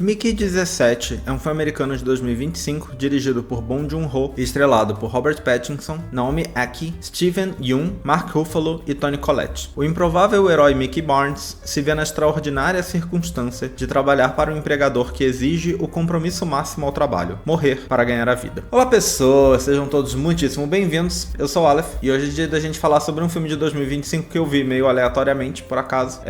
Mickey 17 é um filme americano de 2025, dirigido por Bong Joon-ho e estrelado por Robert Pattinson, Naomi Ackie, Steven Yeun, Mark Ruffalo e Toni Collette. O improvável herói Mickey Barnes se vê na extraordinária circunstância de trabalhar para um empregador que exige o compromisso máximo ao trabalho, morrer para ganhar a vida. Olá pessoas, sejam todos muitíssimo bem-vindos, eu sou o Aleph e hoje é dia da gente falar sobre um filme de 2025 que eu vi meio aleatoriamente, por acaso.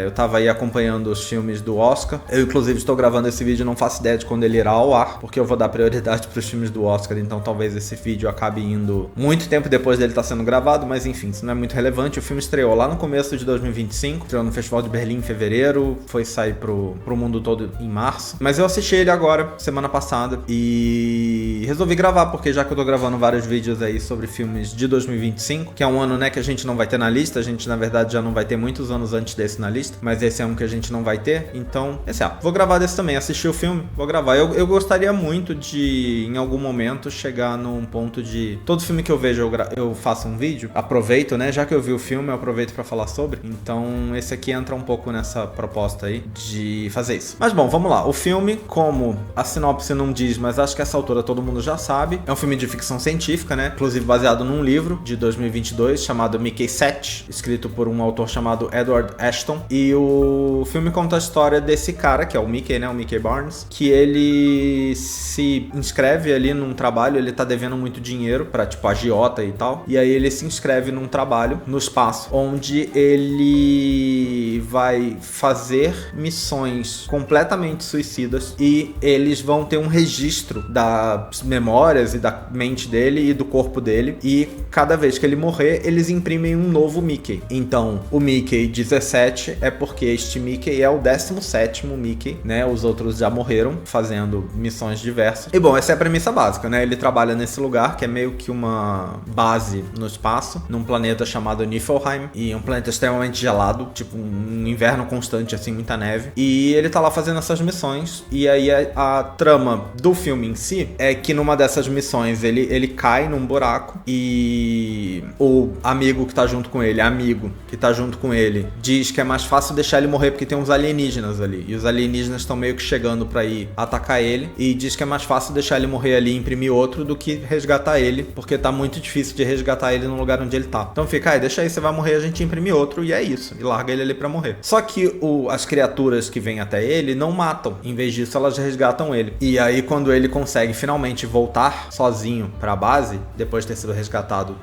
Eu tava aí acompanhando os filmes do Oscar, eu inclusive estou gravando esse vídeo, não faço ideia de quando ele irá ao ar, porque eu vou dar prioridade para os filmes do Oscar, então talvez esse vídeo acabe indo muito tempo depois dele estar sendo gravado, mas enfim, isso não é muito relevante. O filme estreou lá no começo de 2025, estreou no Festival de Berlim em fevereiro, foi sair pro mundo todo em março, mas eu assisti ele agora, semana passada, e resolvi gravar, porque já que eu tô gravando vários vídeos aí sobre filmes de 2025, que é um ano, né, que a gente não vai ter na lista, a gente na verdade já não vai ter muitos anos antes desse na lista, mas esse é um que a gente não vai ter, então, vou gravar desse também, assistir o filme, vou gravar. Eu gostaria muito de, em algum momento, chegar num ponto de... Todo filme que eu vejo, eu faço um vídeo, aproveito, né? Já que eu vi o filme, eu aproveito pra falar sobre. Então, esse aqui entra um pouco nessa proposta aí de fazer isso. Mas bom, vamos lá. O filme, como a sinopse não diz, mas acho que essa altura todo mundo já sabe, é um filme de ficção científica, né? Inclusive baseado num livro de 2022 chamado Mickey 7, escrito por um autor chamado Edward Ashton. E o filme conta a história desse cara, que é o Mickey, né? O Mickey Barnes, que ele se inscreve ali num trabalho, ele tá devendo muito dinheiro pra, tipo, agiota e tal, e aí ele se inscreve num trabalho no espaço, onde ele vai fazer missões completamente suicidas e eles vão ter um registro das memórias e da mente dele e do corpo dele, e cada vez que ele morrer, eles imprimem um novo Mickey. Então, o Mickey 17 é porque este Mickey é o 17º Mickey, né? Os outros já morreram fazendo missões diversas. E bom, essa é a premissa básica, né? Ele trabalha nesse lugar, que é meio que uma base no espaço, num planeta chamado Niflheim, e é um planeta extremamente gelado, tipo um inverno constante, assim, muita neve. E ele tá lá fazendo essas missões, e aí a trama do filme em si é que numa dessas missões ele cai num buraco e o amigo que tá junto com ele, diz que é mais fácil deixar ele morrer porque tem uns alienígenas ali, e os alienígenas estão meio que chegando pra ir atacar ele, e diz que é mais fácil deixar ele morrer ali e imprimir outro do que resgatar ele, porque tá muito difícil de resgatar ele no lugar onde ele tá. Então fica, deixa aí, você vai morrer, a gente imprime outro, e é isso, e larga ele ali pra morrer. Só que as criaturas que vêm até ele não matam, em vez disso elas resgatam ele. E aí quando ele consegue finalmente voltar sozinho pra base, depois de ter sido resgatado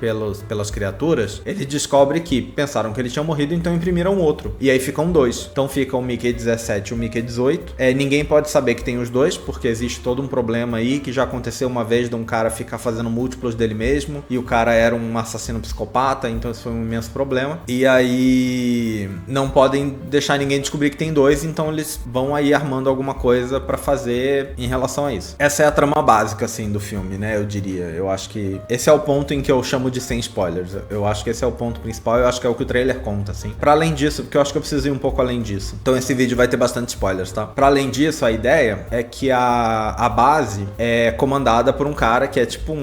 pelas criaturas, ele descobre que pensaram que ele tinha morrido, então imprimiram outro, e aí ficam dois. Então fica o Mickey 17 e o Mickey 18. Ninguém pode saber que tem os dois, porque existe todo um problema aí, que já aconteceu uma vez de um cara ficar fazendo múltiplos dele mesmo, e o cara era um assassino psicopata, então isso foi um imenso problema. E aí não podem deixar ninguém descobrir que tem dois, então eles vão aí armando alguma coisa pra fazer em relação a isso. Essa é a trama básica, assim, do filme, né, eu diria. Eu acho que esse é o ponto em que eu chamo de sem spoilers. Eu acho que esse é o ponto principal, eu acho que é o que o trailer conta, assim. Pra além disso, porque eu acho que eu preciso ir um pouco além disso. Então esse vídeo vai ter bastante spoilers, tá? Pra além disso, a ideia é que a base é comandada por um cara que é tipo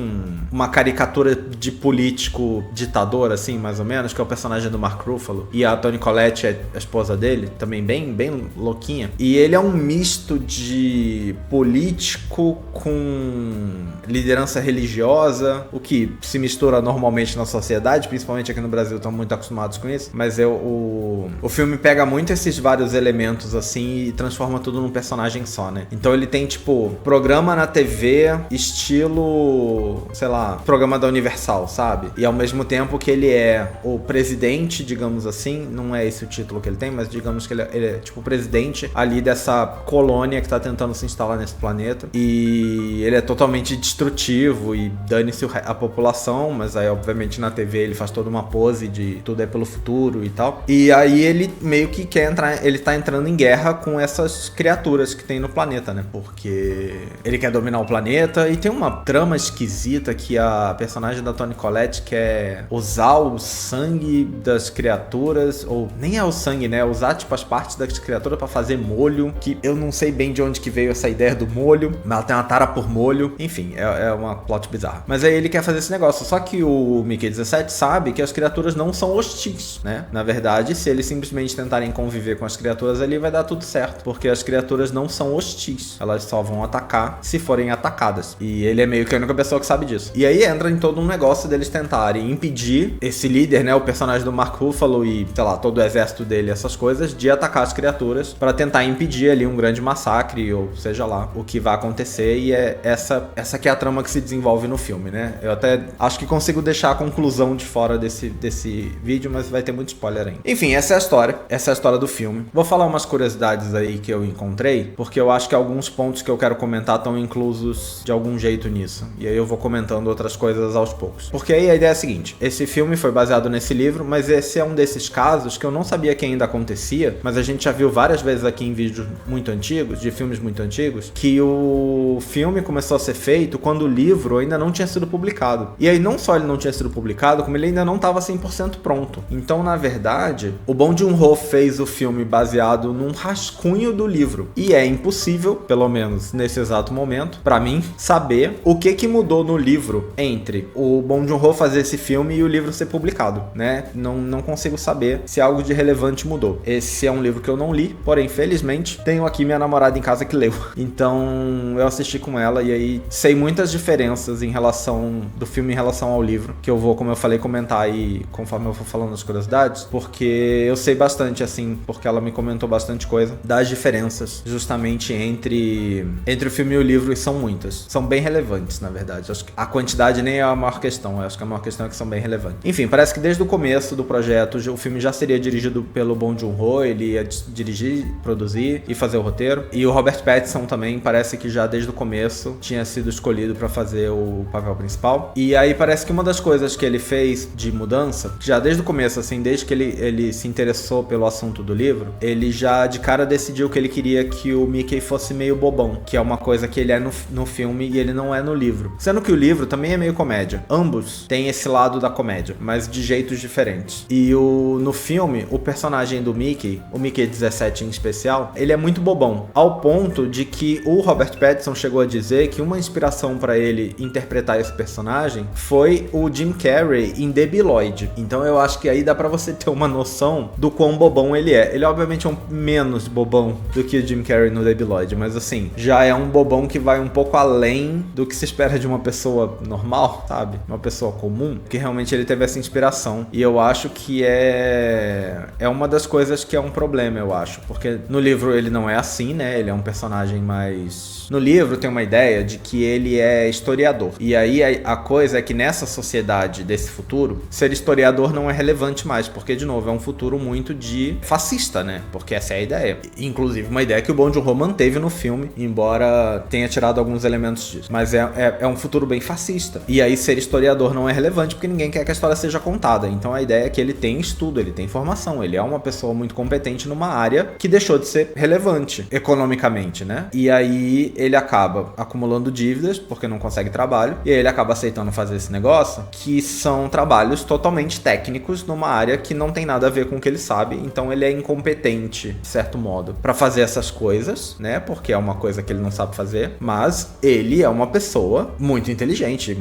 uma caricatura de político ditador, assim, mais ou menos, que é o personagem do Mark Ruffalo. E a Toni Collette é a esposa dele, também bem louquinha. E ele é um misto de político com liderança religiosa, o que se mistura normalmente na sociedade, principalmente aqui no Brasil, estão muito acostumados com isso. Mas o filme pega muito esses vários elementos, assim, e transforma tudo num personagem só, né? Então ele tem, tipo, programa na TV, estilo, sei lá, programa da Universal, sabe? E ao mesmo tempo que ele é o presidente, digamos assim, não é esse o título que ele tem, mas digamos que ele é tipo o presidente ali dessa colônia que tá tentando se instalar nesse planeta. E ele é totalmente destrutivo e dane-se a população, mas aí obviamente na TV ele faz toda uma pose de tudo é pelo futuro e tal. E aí ele meio que quer entrar, ele tá entrando em guerra com essas criaturas que tem no planeta, né? Porque ele quer dominar o planeta, e tem uma trama esquisita que a personagem da Toni Collette quer usar o sangue das criaturas, ou nem é o sangue, né? Usar, tipo, as partes das criaturas pra fazer molho, que eu não sei bem de onde que veio essa ideia do molho, mas ela tem uma tara por molho, enfim, é uma plot bizarra. Mas aí ele quer fazer esse negócio, só que o Mickey 17 sabe que as criaturas não são hostis, né? Na verdade, se eles simplesmente tentarem conviver com as criaturas ali, vai dar tudo certo, porque as criaturas criaturas não são hostis. Elas só vão atacar se forem atacadas. E ele é meio que a única pessoa que sabe disso. E aí entra em todo um negócio deles tentarem impedir esse líder, né, o personagem do Mark Ruffalo e, sei lá, todo o exército dele, essas coisas, de atacar as criaturas para tentar impedir ali um grande massacre, ou seja lá, o que vai acontecer. E é essa que é a trama que se desenvolve no filme, né? Eu até acho que consigo deixar a conclusão de fora desse vídeo, mas vai ter muito spoiler ainda. Enfim, essa é a história. Essa é a história do filme. Vou falar umas curiosidades aí que eu encontrei, porque eu acho que alguns pontos que eu quero comentar estão inclusos de algum jeito nisso. E aí eu vou comentando outras coisas aos poucos. Porque aí a ideia é a seguinte: esse filme foi baseado nesse livro, mas esse é um desses casos que eu não sabia que ainda acontecia, mas a gente já viu várias vezes aqui em vídeos muito antigos, de filmes muito antigos, que o filme começou a ser feito quando o livro ainda não tinha sido publicado. E aí não só ele não tinha sido publicado, como ele ainda não estava 100% pronto. Então, na verdade, o Bong Joon-ho fez o filme baseado num rascunho do livro. E é impossível, pelo menos nesse exato momento, pra mim, saber o que mudou no livro entre o Bong Joon-ho fazer esse filme e o livro ser publicado, né? Não consigo saber se algo de relevante mudou. Esse é um livro que eu não li, porém, felizmente, tenho aqui minha namorada em casa que leu. Então, eu assisti com ela e aí sei muitas diferenças em relação do filme em relação ao livro, que eu vou, como eu falei, comentar aí conforme eu for falando as curiosidades, porque eu sei bastante, assim, porque ela me comentou bastante coisa das diferenças justamente entre o filme e o livro, e são muitas. São bem relevantes, na verdade. Acho que a quantidade nem é a maior questão, eu acho que a maior questão é que são bem relevantes. Enfim, parece que desde o começo do projeto o filme já seria dirigido pelo Bong Joon-ho, ele ia dirigir, produzir e fazer o roteiro. E o Robert Pattinson também parece que já desde o começo tinha sido escolhido para fazer o papel principal. E aí parece que uma das coisas que ele fez de mudança, já desde o começo, assim, desde que ele se interessou pelo assunto do livro, ele já de cara decidiu que ele queria que o Mickey fosse meio bobão, que é uma coisa que ele é no filme e ele não é no livro. Sendo que o livro também é meio comédia. Ambos têm esse lado da comédia, mas de jeitos diferentes. E no filme, o personagem do Mickey, o Mickey 17 em especial, ele é muito bobão, ao ponto de que o Robert Pattinson chegou a dizer que uma inspiração para ele interpretar esse personagem foi o Jim Carrey em Debi Lloyd. Então eu acho que aí dá pra você ter uma noção do quão bobão ele é. Ele obviamente é um menos bobão do que o Jim Carrey no Debi Lloyd, mas assim, já é um bobão que vai um pouco além do que se espera de uma pessoa normal, sabe? Uma pessoa comum, que realmente ele teve essa inspiração. E eu acho que é uma das coisas que é um problema, eu acho. Porque no livro ele não é assim, né? Ele é um personagem mais... No livro tem uma ideia de que ele é historiador. E aí a coisa é que nessa sociedade desse futuro, ser historiador não é relevante mais, porque, de novo, é um futuro muito de fascista, né? Porque essa é a ideia. Inclusive, uma ideia que o Bong Joon-ho manteve no filme, embora tenha tirado alguns elementos disso. Mas é um futuro bem fascista. E aí ser historiador não é relevante, porque ninguém quer que a história seja contada. Então a ideia é que ele tem estudo, ele tem formação, ele é uma pessoa muito competente numa área que deixou de ser relevante economicamente, né? E aí ele acaba acumulando dívidas, porque não consegue trabalho, e aí ele acaba aceitando fazer esse negócio, que são trabalhos totalmente técnicos numa área que não tem nada a ver com o que ele sabe. Então ele é incompetente, de certo modo, pra fazer essas coisas, né? Porque é uma coisa que ele não sabe fazer, mas ele é uma pessoa muito inteligente,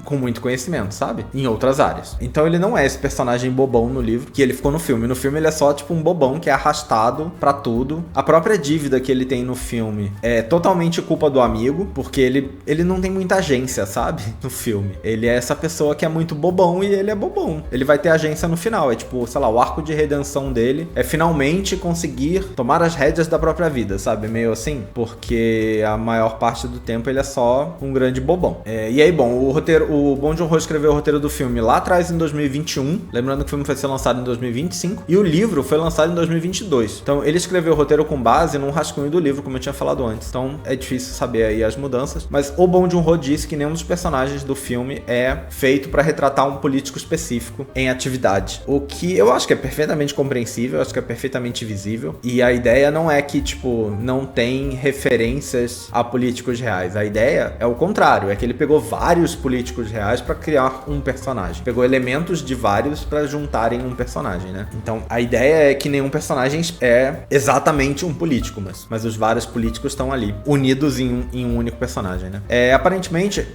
com muito conhecimento, sabe? Em outras áreas. Então ele não é esse personagem bobão no livro, que ele ficou no filme. No filme ele é só tipo um bobão que é arrastado pra tudo. A própria dívida que ele tem no filme é totalmente culpa do amigo, porque ele não tem muita agência, sabe? No filme. Ele é essa pessoa que é muito bobão e ele é bobão. Ele vai ter agência no final. É tipo, sei lá, o arco de redenção dele é finalmente conseguir tomar as rédeas da própria vida, sabe? Meio assim. Porque a maior parte do tempo ele é só um grande bobão. E aí, bom, o Bong Joon-ho escreveu o roteiro do filme lá atrás em 2021. Lembrando que o filme foi ser lançado em 2025. E o livro foi lançado em 2022. Então ele escreveu o roteiro com base num rascunho do livro, como eu tinha falado antes. Então é difícil saber aí as mudanças. Mas o Bong Joon-ho disse que nenhum dos personagens do filme é feito para retratar um político específico em atividade. O que eu acho que é perfeitamente compreensível, acho que é perfeitamente visível. E a ideia não é que, tipo, não tem referências a políticos reais. A ideia é o contrário, é que ele pegou vários políticos reais para criar um personagem. Pegou elementos de vários para juntarem um personagem, né? Então, a ideia é que nenhum personagem é exatamente um político, mas os vários políticos estão ali, unidos em um único personagem, né? Aparentemente,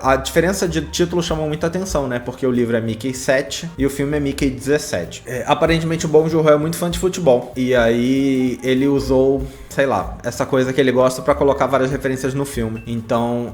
a diferença de título chamou muita atenção, né? Porque o livro é Mickey 7 e o filme é Mickey 17. Aparentemente, o Bong Joon-ho é muito fã de futebol. E aí, ele usou sei lá, essa coisa que ele gosta pra colocar várias referências no filme. Então,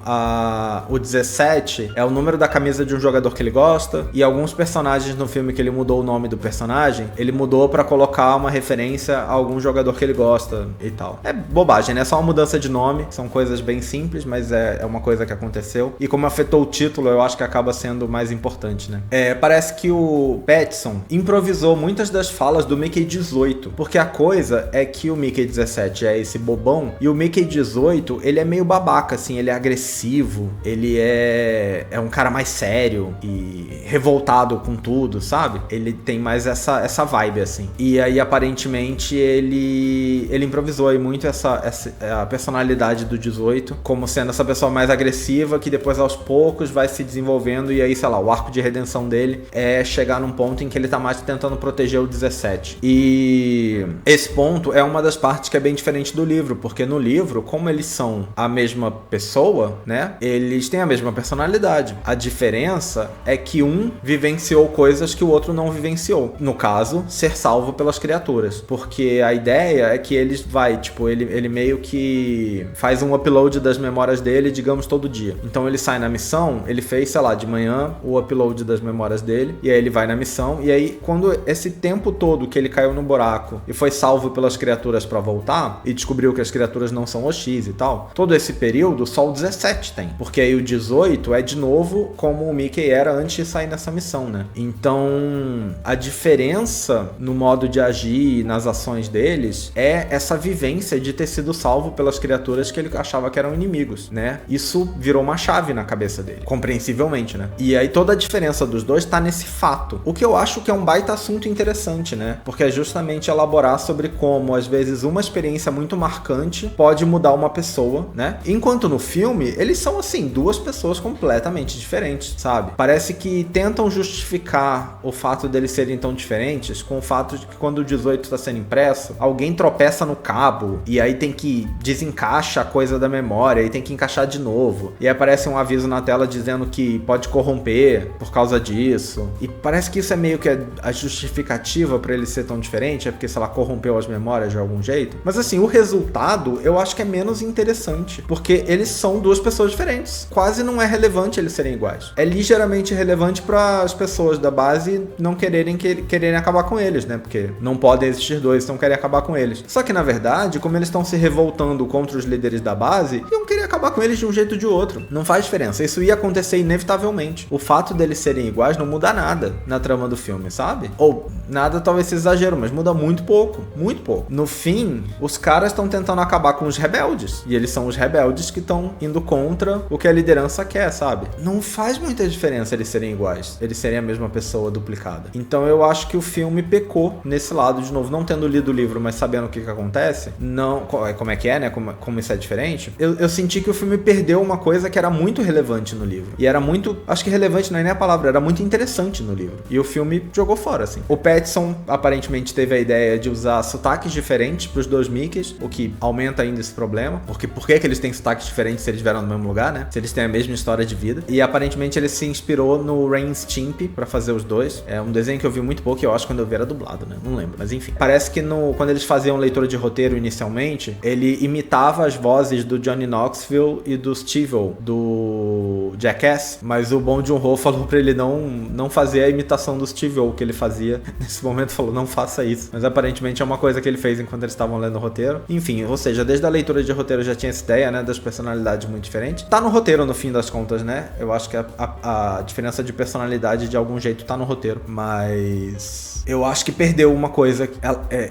o 17 é o número da camisa de um jogador que ele gosta, e alguns personagens no filme que ele mudou o nome do personagem, ele mudou pra colocar uma referência a algum jogador que ele gosta e tal. É bobagem, né? É só uma mudança de nome, são coisas bem simples, mas é uma coisa que aconteceu. E como afetou o título, eu acho que acaba sendo mais importante, né? Parece que o Pattinson improvisou muitas das falas do Mickey 18, porque a coisa é que o Mickey 17 é esse bobão, e o Mickey 18, ele é meio babaca, assim, ele é agressivo, ele é um cara mais sério e revoltado com tudo, sabe? Ele tem mais essa vibe, assim. E aí, aparentemente, ele improvisou aí muito a personalidade do 18, como sendo essa pessoa mais agressiva, que depois, aos poucos, vai se desenvolvendo, e aí, sei lá, o arco de redenção dele é chegar num ponto em que ele tá mais tentando proteger o 17. E esse ponto é uma das partes que é bem diferente do livro, porque no livro, como eles são a mesma pessoa, né, eles têm a mesma personalidade. A diferença é que um vivenciou coisas que o outro não vivenciou. No caso, ser salvo pelas criaturas. Porque a ideia é que ele meio que faz um upload das memórias dele, digamos, todo dia. Então ele sai na missão, ele fez, sei lá, de manhã o upload das memórias dele, e aí ele vai na missão, e aí quando esse tempo todo que ele caiu no buraco e foi salvo pelas criaturas pra voltar, e descobriu que as criaturas não são Oxis e tal, todo esse período só o 17 tem, porque aí o 18 é de novo como o Mickey era antes de sair nessa missão, né? Então a diferença no modo de agir e nas ações deles é essa vivência de ter sido salvo pelas criaturas que ele achava que eram inimigos, né? Isso virou uma chave na cabeça dele, compreensivelmente, né? E aí toda a diferença dos dois tá nesse fato, o que eu acho que é um baita assunto interessante, né? Porque é justamente elaborar sobre como, às vezes, uma experiência muito marcante pode mudar uma pessoa, né? Enquanto no filme, eles são, assim, duas pessoas completamente diferentes, sabe? Parece que tentam justificar o fato deles serem tão diferentes com o fato de que quando o 18 tá sendo impresso, alguém tropeça no cabo e aí tem que desencaixa a coisa da memória e tem que encaixar de novo. E aparece um aviso na tela dizendo que pode corromper por causa disso. E parece que isso é meio que a justificativa pra ele ser tão diferente, é porque, sei lá, corrompeu as memórias de algum jeito. Mas assim, o resultado eu acho que é menos interessante, porque eles são duas pessoas diferentes. Quase não é relevante eles serem iguais. É ligeiramente relevante para as pessoas da base não quererem acabar com eles, né? Porque não podem existir dois, então querem acabar com eles. Só que na verdade, como eles estão se revoltando contra os líderes da base, iam querer acabar com eles de um jeito ou de outro. Não faz diferença. Isso ia acontecer inevitavelmente. O fato deles serem iguais não muda nada na trama do filme, sabe? Ou nada, talvez seja exagero, mas muda muito pouco. Muito pouco. No fim, os caras estão tentando acabar com os rebeldes. E eles são os rebeldes que estão indo contra o que a liderança quer, sabe? Não faz muita diferença eles serem iguais. Eles serem a mesma pessoa duplicada. Então eu acho que o filme pecou nesse lado, de novo, não tendo lido o livro, mas sabendo o que acontece, não, como é que é, né? Como isso é diferente. Eu senti que o filme perdeu uma coisa que era muito relevante no livro. E era muito, acho que relevante não é nem a palavra, era muito interessante no livro. E o filme jogou fora, assim. O Pattinson aparentemente teve a ideia de usar sotaques diferentes pros dois Mickeys, o que aumenta ainda esse problema. Porque por que eles têm sotaques diferentes se eles vieram no mesmo lugar, né? Se eles têm a mesma história de vida. E aparentemente ele se inspirou no Ren Stimpy pra fazer os dois. É um desenho que eu vi muito pouco e eu acho que quando eu vi era dublado, né? Não lembro, mas enfim. Parece que quando eles faziam leitura de roteiro inicialmente, ele imitava as vozes do Johnny Knoxville e do Steve-O, do Jackass, mas o Bong Joon-ho falou pra ele não fazer a imitação do Steve-O que ele fazia. Nesse momento falou, não faça isso. Mas aparentemente é uma coisa que ele fez enquanto eles estavam lendo o roteiro. Enfim, ou seja, desde a leitura de roteiro já tinha essa ideia, né, das personalidades muito diferentes. Tá no roteiro no fim das contas, né? Eu acho que a diferença de personalidade de algum jeito tá no roteiro, mas eu acho que perdeu uma coisa,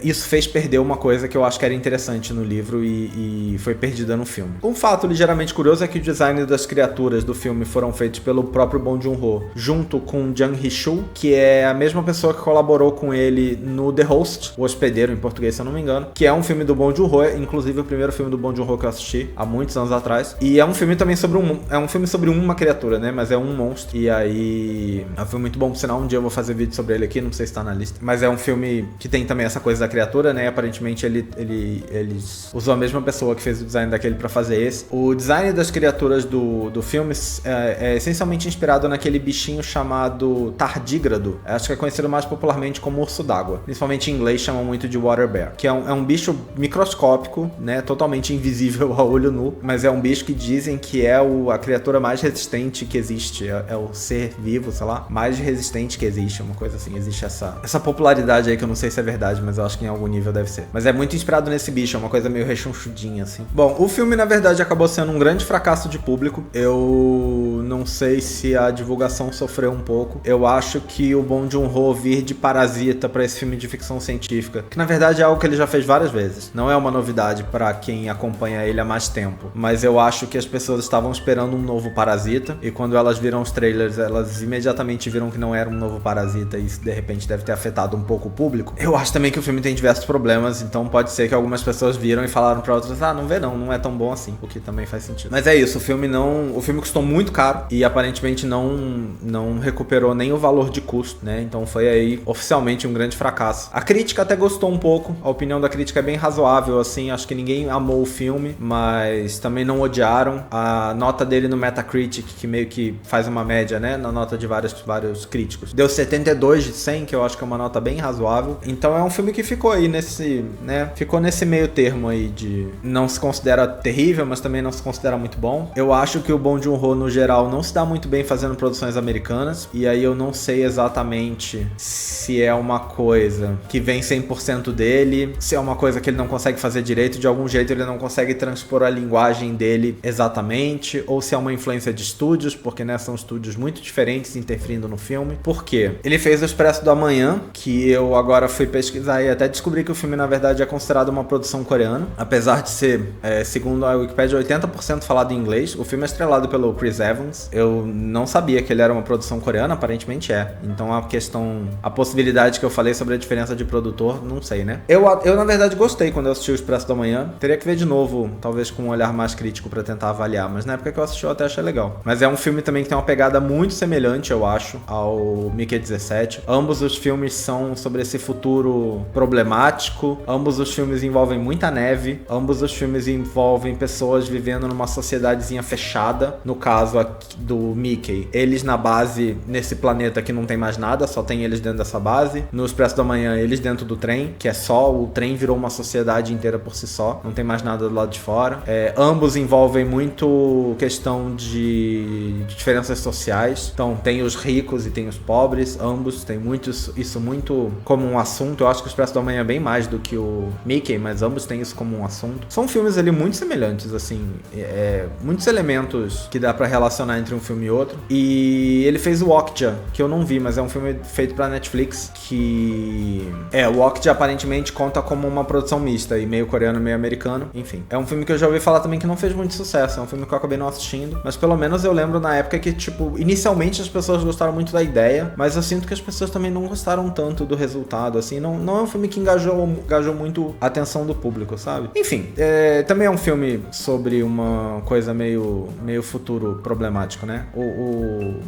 isso fez perder uma coisa que eu acho que era interessante no livro e foi perdida no filme. Um fato ligeiramente curioso é que o design das criaturas do filme foram feitos pelo próprio Bong Joon-ho, junto com Jung Hee-chul, que é a mesma pessoa que colaborou com ele no The Host, o Hospedeiro em português, se eu não me engano, que é um filme do Bong Joon-ho, inclusive o primeiro filme do Bong Joon-ho que eu assisti há muitos anos atrás, e é um filme também sobre uma criatura, né, mas é um monstro, e aí é um filme muito bom, por sinal, um dia eu vou fazer vídeo sobre ele aqui, não sei se tá na lista Mas é um filme que tem também essa coisa da criatura, né? Aparentemente eles usou a mesma pessoa que fez o design daquele pra fazer esse. O design das criaturas do filme é essencialmente inspirado naquele bichinho chamado tardígrado. Acho que é conhecido mais popularmente como urso d'água. Principalmente em inglês chamam muito de water bear. Que é um bicho microscópico, né? Totalmente invisível a olho nu. Mas é um bicho que dizem que é a criatura mais resistente que existe. É o ser vivo, sei lá, mais resistente que existe. Uma coisa assim. Existe essa popularidade aí que eu não sei se é verdade, mas eu acho que em algum nível deve ser. Mas é muito inspirado nesse bicho. É uma coisa meio rechonchudinha, assim. Bom, o filme, na verdade, acabou sendo um grande fracasso de público. Eu não sei se a divulgação sofreu um pouco. Eu acho que o Bong Joon-ho vir de Parasita pra esse filme de ficção científica, que na verdade é algo que ele já fez várias vezes. Não é uma novidade pra quem acompanha ele há mais tempo. Mas eu acho que as pessoas estavam esperando um novo Parasita, e quando elas viram os trailers, elas imediatamente viram que não era um novo Parasita, e isso de repente deve ter afetado um pouco o público. Eu acho também que o filme tem diversos problemas, então pode ser que algumas pessoas viram e falaram pra outras, não vê não é tão bom assim, o que também faz sentido. Mas é isso, o filme custou muito caro e aparentemente não recuperou nem o valor de custo, né? Então foi aí oficialmente um grande fracasso. A crítica até gostou um pouco, a opinião da crítica é bem razoável, assim, acho que ninguém amou o filme, mas também não odiaram. A nota dele no Metacritic, que meio que faz uma média, né, na nota de vários críticos, deu 72 de 100, que eu acho que é uma nota bem razoável. Então é um filme que ficou aí ficou nesse meio termo aí de não se considera terrível, mas também não se considera muito bom. Eu acho que o Bong Joon-ho, no geral, não se dá muito bem fazendo produções americanas, e aí eu não sei exatamente se é uma coisa que vem 100% dele, se é uma coisa que ele não consegue fazer direito, de algum jeito ele não consegue transpor a linguagem dele exatamente, ou se é uma influência de estúdios, porque, né, são estúdios muito diferentes interferindo no filme. Por quê? Ele fez o Expresso do Amanhã, que eu agora fui pesquisar e até descobri que o filme, na verdade, é considerado uma produção coreana, apesar de ser, segundo a Wikipedia, 80% falado em inglês. O filme é estrelado pelo Chris Evans. Eu não sabia que ele era uma produção coreana, aparentemente é. Então a possibilidade que eu falei sobre a diferença de produtor, não sei, né? Eu na verdade, gostei quando eu assisti o Expresso da Manhã. Teria que ver de novo, talvez com um olhar mais crítico pra tentar avaliar, mas na época que eu assisti eu até achei legal. Mas é um filme também que tem uma pegada muito semelhante, eu acho, ao Mickey 17. Ambos os filmes são sobre esse futuro problemático. Ambos os filmes envolvem muita neve. Ambos os filmes envolvem pessoas vivendo numa sociedadezinha fechada. No caso do Mickey, eles na base, nesse planeta que não tem mais nada, só tem eles dentro dessa base. No Expresso da Manhã, eles dentro do trem, que é só, o trem virou uma sociedade inteira por si só, não tem mais nada do lado de fora. Ambos envolvem muito questão de diferenças sociais. Então tem os ricos e tem os pobres, ambos têm isso muito como um assunto. Eu acho que o Expresso da Manhã é bem mais do que o Mickey, mas ambos têm isso como um assunto. São filmes ali muito semelhantes, assim, muitos elementos que dá pra relacionar entre um filme e outro. E ele fez o Okja, que eu não vi, mas é um filme feito pra Netflix, o Okja aparentemente conta como uma produção mista, e meio coreano, meio americano, enfim. É um filme que eu já ouvi falar também que não fez muito sucesso, é um filme que eu acabei não assistindo, mas pelo menos eu lembro na época que, tipo, inicialmente as pessoas gostaram muito da ideia, mas eu sinto que as pessoas também não gostaram tanto do resultado, assim, não é um filme que engajou muito a atenção do público, sabe? Enfim, também é um filme sobre uma coisa meio futuro problemático, né?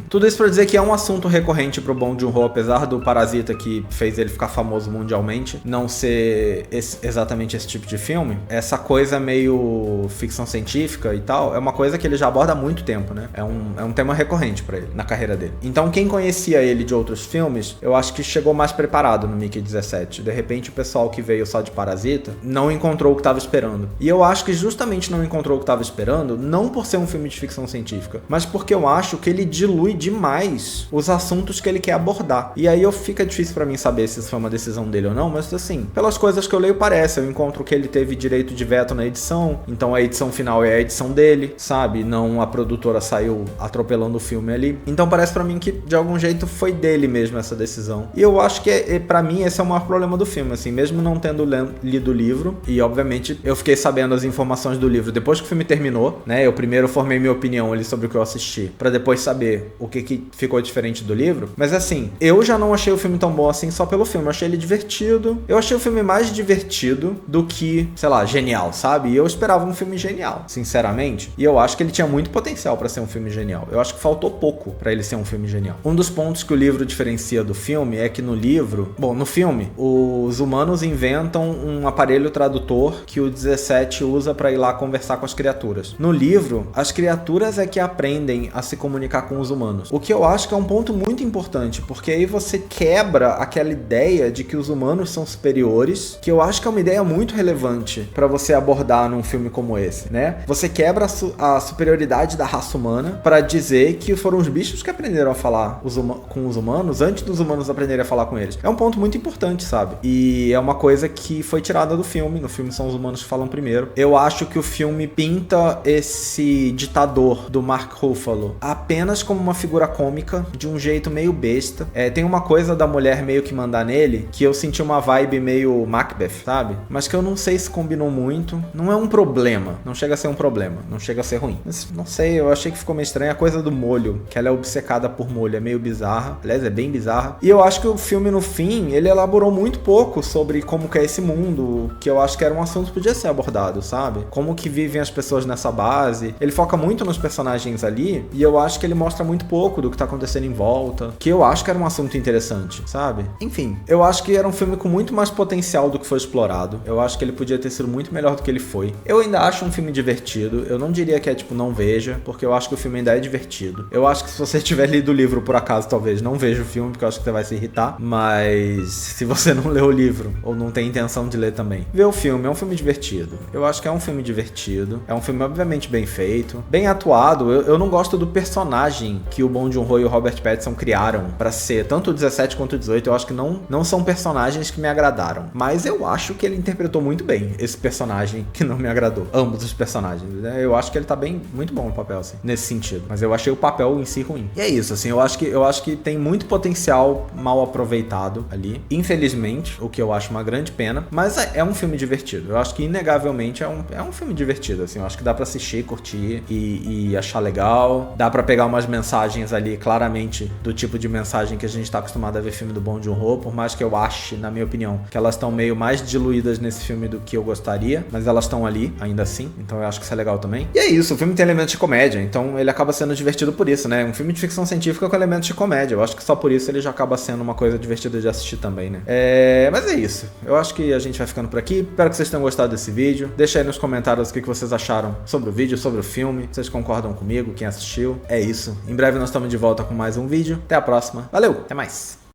Tudo isso pra dizer que é um assunto recorrente pro Bong Joon-ho, apesar do Parasita, que fez ele ficar famoso mundialmente, não ser exatamente esse tipo de filme. Essa coisa meio ficção científica e tal, é uma coisa que ele já aborda há muito tempo, né? É um tema recorrente pra ele, na carreira dele. Então quem conhecia ele de outros filmes, eu acho que chegou mais preparado no Mickey 17. De repente o pessoal que veio só de Parasita não encontrou o que tava esperando. E eu acho que justamente não encontrou o que tava esperando, não por ser um filme de ficção científica, mas porque eu acho que ele dilui demais os assuntos que ele quer abordar. E aí fica difícil pra mim saber se isso foi uma decisão dele ou não, mas assim, pelas coisas que eu leio parece, eu encontro que ele teve direito de veto na edição, então a edição final é a edição dele, sabe? Não a produtora saiu atropelando o filme ali. Então parece pra mim que de algum jeito foi dele mesmo essa decisão. E eu acho que pra mim esse é o maior problema do filme, assim, mesmo não tendo lido o livro, e obviamente eu fiquei sabendo as informações do livro depois que o filme terminou, né? Eu primeiro formei minha opinião ali sobre o que eu assisti, pra depois saber o que ficou diferente do livro. Mas assim, eu já não achei o filme tão bom assim só pelo filme, eu achei ele divertido. Eu achei o filme mais divertido do que, sei lá, genial, sabe? E eu esperava um filme genial, sinceramente. E eu acho que ele tinha muito potencial pra ser um filme genial. Eu acho que faltou pouco pra ele ser um filme genial. Um dos pontos que o livro diferencia do filme é que que no livro... Bom, no filme, os humanos inventam um aparelho tradutor que o 17 usa pra ir lá conversar com as criaturas. No livro, as criaturas é que aprendem a se comunicar com os humanos. O que eu acho que é um ponto muito importante, porque aí você quebra aquela ideia de que os humanos são superiores, que eu acho que é uma ideia muito relevante pra você abordar num filme como esse, né? Você quebra a superioridade da raça humana pra dizer que foram os bichos que aprenderam a falar com os humanos antes dos humanos aprenderem a falar com eles. É um ponto muito importante, sabe? E é uma coisa que foi tirada do filme. No filme são os humanos que falam primeiro. Eu acho que o filme pinta esse ditador do Mark Ruffalo apenas como uma figura cômica, de um jeito meio besta. Tem uma coisa da mulher meio que mandar nele, que eu senti uma vibe meio Macbeth, sabe? Mas que eu não sei se combinou muito. Não é um problema. Não chega a ser um problema. Não chega a ser ruim. Mas, não sei, eu achei que ficou meio estranho. A coisa do molho, que ela é obcecada por molho, é meio bizarra. Aliás, é bem bizarra. E eu acho que o filme, no fim, ele elaborou muito pouco sobre como que é esse mundo, que eu acho que era um assunto que podia ser abordado, sabe? Como que vivem as pessoas nessa base. Ele foca muito nos personagens ali, e eu acho que ele mostra muito pouco do que tá acontecendo em volta, que eu acho que era um assunto interessante, sabe? Enfim, eu acho que era um filme com muito mais potencial do que foi explorado. Eu acho que ele podia ter sido muito melhor do que ele foi. Eu ainda acho um filme divertido. Eu não diria que é tipo, não veja, porque eu acho que o filme ainda é divertido. Eu acho que se você tiver lido o livro por acaso, talvez não veja o filme, porque eu acho que você vai se irritar. Mas se você não leu o livro, ou não tem intenção de ler também, vê o filme. É um filme divertido. Eu acho que é um filme divertido. É um filme obviamente bem feito, bem atuado. Eu não gosto do personagem que o Bong Joon-ho e o Robert Pattinson criaram pra ser tanto o 17 quanto o 18. Eu acho que não são personagens que me agradaram. Mas eu acho que ele interpretou muito bem esse personagem que não me agradou. Ambos os personagens, né? Eu acho que ele tá bem, muito bom no papel, assim, nesse sentido. Mas eu achei o papel em si ruim. E é isso, assim, eu acho que tem muito potencial mal aproveitado ali. Infelizmente, o que eu acho uma grande pena. Mas é um filme divertido. Eu acho que, inegavelmente, é um filme divertido, assim. Eu acho que dá pra assistir, curtir e achar legal. Dá pra pegar umas mensagens ali, claramente, do tipo de mensagem que a gente tá acostumado a ver filme do Bong Joon-ho. Por mais que eu ache, na minha opinião, que elas estão meio mais diluídas nesse filme do que eu gostaria. Mas elas estão ali, ainda assim. Então eu acho que isso é legal também. E é isso, o filme tem elementos de comédia. Então ele acaba sendo divertido por isso, né? Um filme de ficção científica com elementos de comédia. Eu acho que só por isso ele já acaba sendo uma coisa divertida de assistir também, né? Mas é isso. Eu acho que a gente vai ficando por aqui. Espero que vocês tenham gostado desse vídeo. Deixa aí nos comentários o que vocês acharam sobre o vídeo, sobre o filme. Vocês concordam comigo, quem assistiu. É isso. Em breve nós estamos de volta com mais um vídeo. Até a próxima. Valeu, até mais.